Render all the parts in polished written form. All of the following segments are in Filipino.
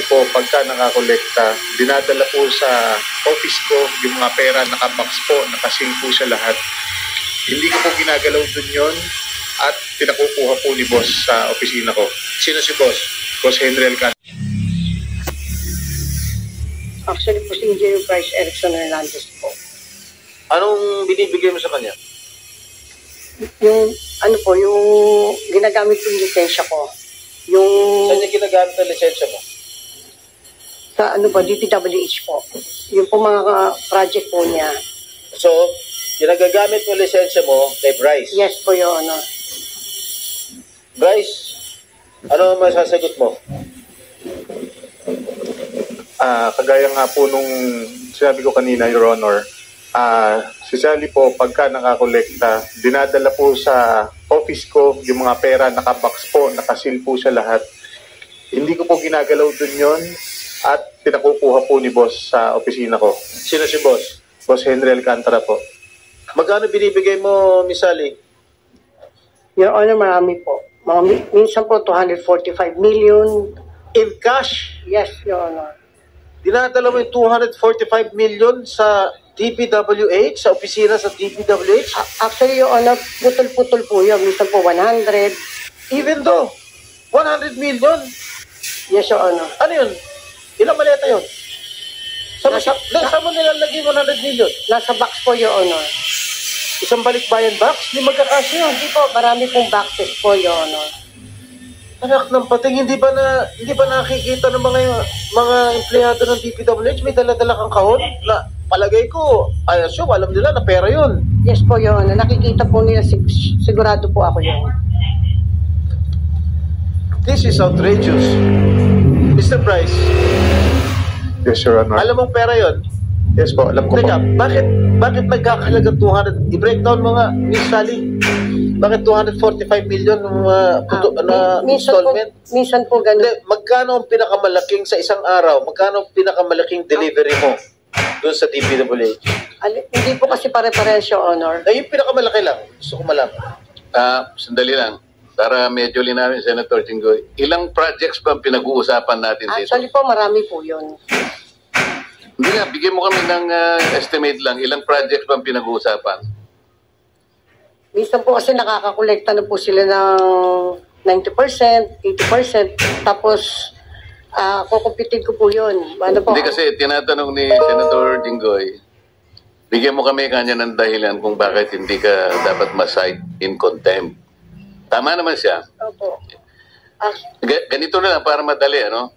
Sally po, pagka nakakolekta, dinadala po sa office ko yung mga pera, nakabox po, nakasil po siya lahat. Hindi ko po ginagalaw dun yon at pinakukuha po ni boss sa opisina ko. Sino si boss? Boss Henry Alcantara. Actually po si Engineer Bryce Erickson Hernandez po. Anong binibigay mo sa kanya? Yung ano po, yung ginagamit po yung lisensya ko. Yung Saan niya ginagamit ang lisensya mo? sa ano po, DPWH po. Yung po mga project po niya. So, ginagagamit mo lisensya mo kay Bryce. Yes po, Your Honor. Bryce, ano ang masasagot mo? Kagaya nga po nung sinabi ko kanina, Your Honor, si Sally po, pagka nakakolekta, dinadala po sa office ko yung mga pera, nakabox po, nakasil po siya lahat. Hindi ko po ginagalaw dun yon at pinakukuha po ni boss sa opisina ko. Sino si boss? Boss Henry Alcantara po. Magkano binibigay mo, Miss Sally? Your Honor, marami po. Minsan po 245 million. In cash? Yes, Your Honor. Dinadala mo yung 245 million sa DPWH, sa opisina sa DPWH? Actually, Your Honor, putol-putol po yun. Minsan po 100. Even though, 100 million? Yes, Your Honor. Ano yun? Ilang maleta yun? Saan Nasa- mo nilalagay 100 million? Nasa box po, Your Honor. Isang balikbayan box? Hindi magkakasya. Hindi po, marami pong boxes po, Your Honor. Anak ng pating, hindi ba nakikita ng mga empleyado ng DPWH may dala-dala kang kahon? Na palagay ko, I assume, alam nila na pera yun. Yes po, Your Honor. Nakikita po nila, sigurado po ako yun. This is outrageous. Mr. Bryce, Yes, Your Honor. alam mong pera yun? Yes po, alam ko po. Teka, bakit nagkakalaga 200? I-breakdown mo nga, Miss Sally. Bakit 245 million na installment? Minsan po ganun. Hindi, magkano ang pinakamalaking sa isang araw? Magkano ang pinakamalaking delivery mo doon sa DPWH? Hindi po kasi pare-parehas, Your Honor. Yung pinakamalaki lang. Gusto ko malaman. Sandali lang. Para medyo linawin, Senator Jinggoy. Ilang projects ba ang pinag-uusapan natin dito? Actually po, marami po yun. Hindi nga, bigyan mo kami ng estimate lang. Ilang projects ba ang pinag-uusapan? Minsan po kasi nakakakolekta na po sila ng 90%, 80%. Tapos, kukumpitin ko po yun. Ano po? Hindi kasi tinatanong ni Senator Jinggoy, bigyan mo kami kanya ng dahilan kung bakit hindi ka dapat ma-cite in contempt. Tama naman siya. Opo. Ganito na lang para madali, ano?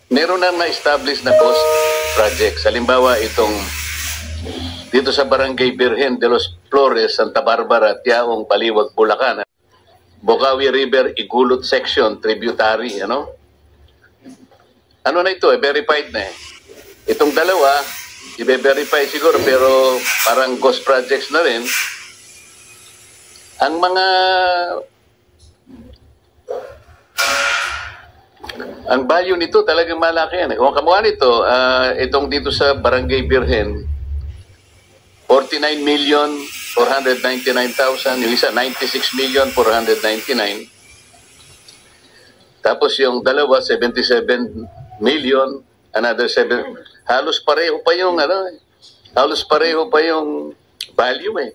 Meron na ma-establish na cost projects. Halimbawa, itong dito sa Barangay Birhen de los Flores, Santa Barbara, Tiaong, Baliwag, Bulacan. Bocaue River, Igulot Section, tributary, ano? Ano na ito, verified na eh. Itong dalawa, i-verify siguro, pero parang ghost projects na rin. Ang mga ang value nito talagang malaki yan. Kung kamukha nito, itong dito sa Barangay Birhen, 49,499,000, yung isa 96,499,000. Tapos yung dalawa 77 million, another 7. Halos pareho pa yung value eh.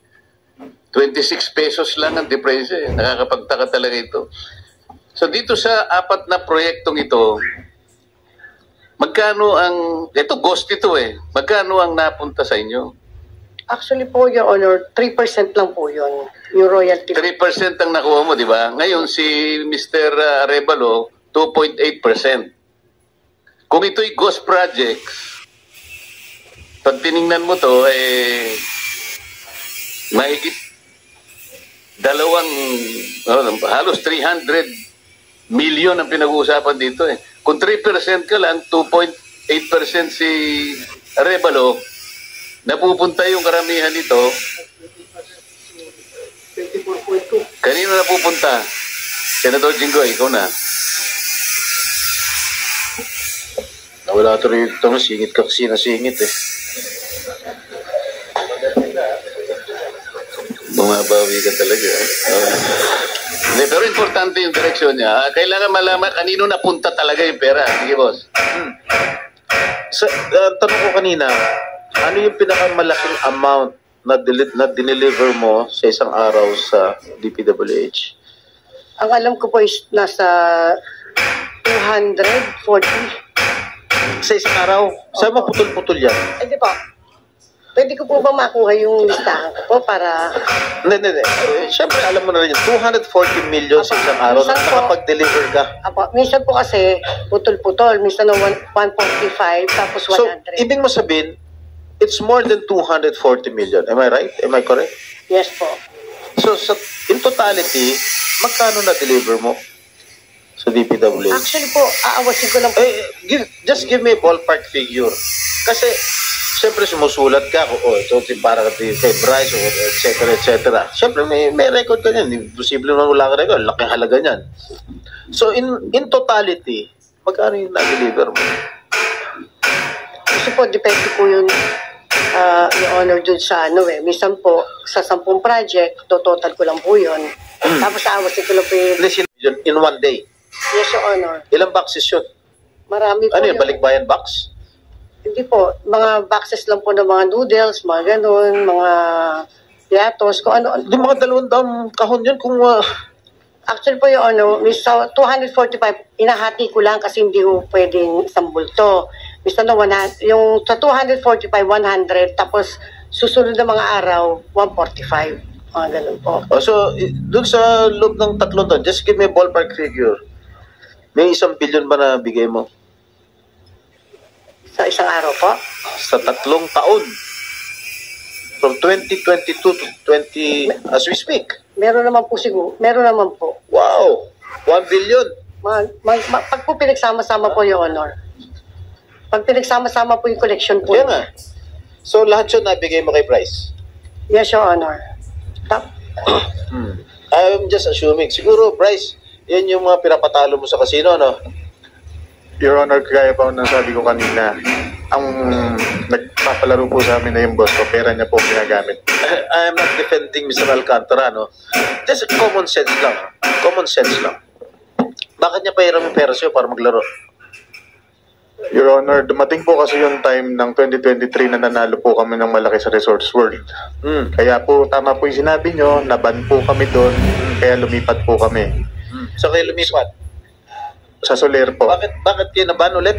26 pesos lang ang difference eh. Nakakapagtaka talaga ito. So dito sa apat na proyektong ito, magkano ito ghost ito eh. Magkano ang napunta sa inyo? Actually po, Your Honor, 3% lang po yun. Yung royalty. 3% ang nakuha mo, di ba? Ngayon, si Mr. Arevalo, 2.8%. Kung ito'y ghost projects, pag tiningnan mo to, mahigit halos 300 million ang pinag-uusapan dito eh. Kung 3% ka lang, 2.8% si Arevalo, napupunta yung karamihan nito. 24.2. Kanino napupunta? Senator Jinggoy, ikaw na. Nawala ito rito. Singit ka kasi nasingit eh. Bumabawi ka talaga. Hindi, pero importante yung direksyon niya. Kailangan malaman kanino napunta talaga yung pera. Sige, boss. Tanong ko kanina, ano yung pinakamalaking amount na dineliver mo sa isang araw sa DPWH? Ang alam ko po is nasa 240. Sa isang araw? Saan mo putol-putol yan? Di ba? Pwede ko po ba makuha yung listahan ko po para... Hindi. Siyempre, alam mo na rin yun, 240 million sa isang araw na nakapag-deliver ka. Apo, minsan po kasi putol-putol. Minsan na 145 tapos 100. So, ibig mo sabihin, it's more than 240 million. Am I right? Am I correct? Yes po. So, in totality, magkano na-deliver mo sa DPWH? Actually po, aawasin ko lang po. Just give me a ballpark figure. Kasi, siyempre sumusulat ka, ito para kay Bryce, etc. Siyempre, may record ka niyan. Imposible naman wala ka record. Laking halaga niyan. So, in totality, magkano yung na-deliver mo? Kasi po, depende po yun, yung honor dun sa minsan po, sa 10 project, total ko lang po yun. Tapos aawasin ko lang po yun. In one day? Yes, your honor. Ilang boxes yun? Marami po Ano yun, balikbayan box? Hindi po. Mga boxes lang po ng mga noodles, mga ganun, mga piatos, kung ano. Di mga 200 kahon yun kung... Actually po yung 245, inahati ko lang kasi hindi ko pwedeng isang bulto. Minsan na yung sa 245, 100, tapos susunod na mga araw, 145. Mga ganun po. So, dun sa loob ng 3 taon, just give me a ballpark figure. May 1 billion ba na bigay mo? Sa isang araw po? Sa 3 taon. From 2022 to 20... as we speak. Meron naman po siguro. Meron naman po. Wow! 1 billion. Pag po pinagsama-sama po yung honor. Pag pinagsama-sama po yung collection po. Kaya nga. So, lahat yun nabigay mo kay Bryce? Yes, your honor. I'm just assuming. Siguro, Bryce, yan yung mga pinapatalo mo sa casino, no? Your Honor, kaya pa ng sabi ko kanina, ang nagpapalaro po sa amin na yung boss ko, pera niya po ginagamit. I'm not defending Mr. Alcantara, no? Just common sense lang. Common sense lang. Bakit niya pahiram yung pera sa'yo para maglaro? Your Honor, dumating po kasi yung time ng 2023 na nanalo po kami ng malaki sa Resorts World. Kaya po, tama po yung sinabi nyo, naban po kami doon, kaya lumipat po kami. So kayo lumipat? Sa Soler po. Bakit kayo naban ulit?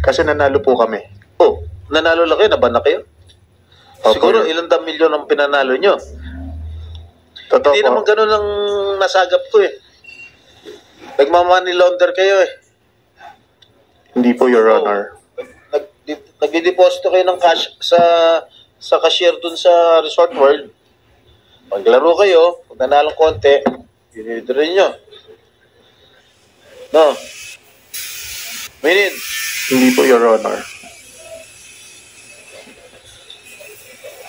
Kasi nanalo po kami. Oh, nanalo lang kayo, naban na kayo? Opo, Siguro ilang milyon ang pinanalo nyo. Totoo Hindi po. naman ganun ang nasagap ko eh. Nagmamoney launder kayo eh. Hindi po, Your Honor. Nagdideposito kayo ng cash sa cashier dun sa Resort World. Maglaro kayo, pag nanalong konti, dinidro nyo. No? Minid. Hindi po, Your Honor.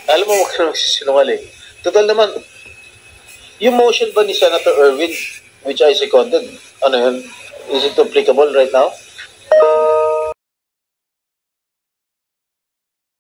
Alam mo, huwag ka magsisinungaling. Total naman, yung motion ba ni Senator Erwin, which I seconded, ano yun? Is it applicable right now?